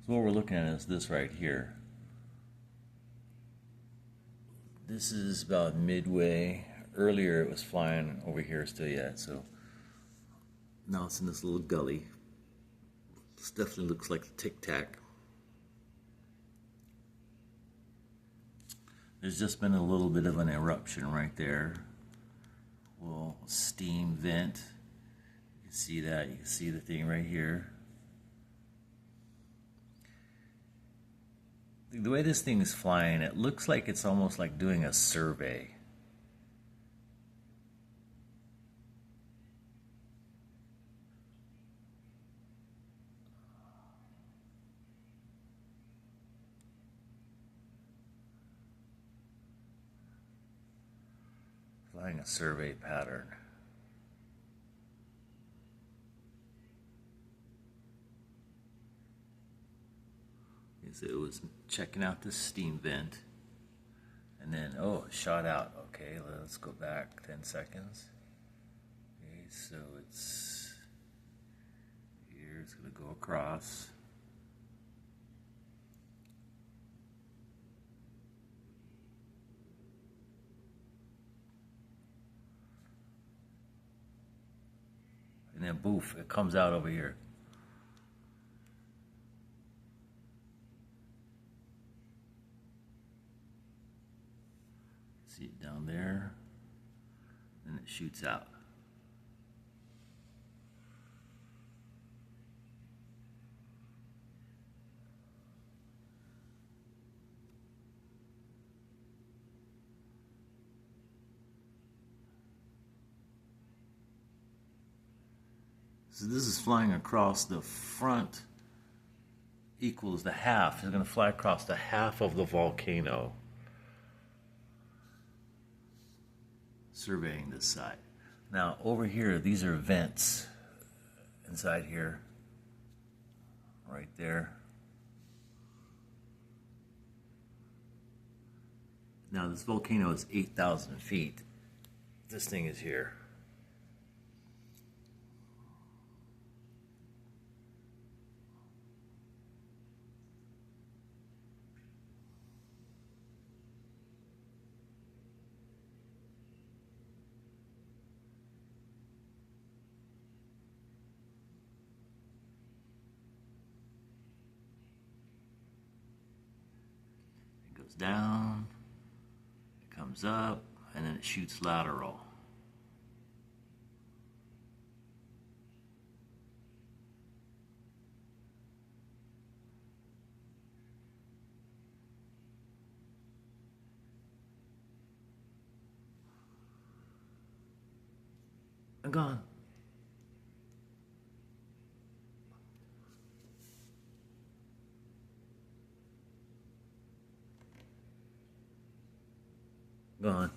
So what we're looking at is this right here. This is about midway. Earlier it was flying over here still yet, so now it's in this little gully. This definitely looks like a tictac. There's just been a little bit of an eruption right there. Little steam vent. You can see that. You can see the thing right here. The way this thing is flying, it looks like it's almost like doing a survey. Flying a survey pattern. It was checking out this steam vent, and then oh, it shot out. Okay, let's go back 10 seconds. Okay, so it's here, it's gonna go across. And then boof, it comes out over here. See it down there, and it shoots out. So this is flying across the front equals the half. It's going to fly across the half of the volcano. Surveying this side. Now over here, these are vents inside here, right there. Now this volcano is 8,000 feet. This thing is here. Goes down, it comes up, and then it shoots lateral. I'm gone. Gone.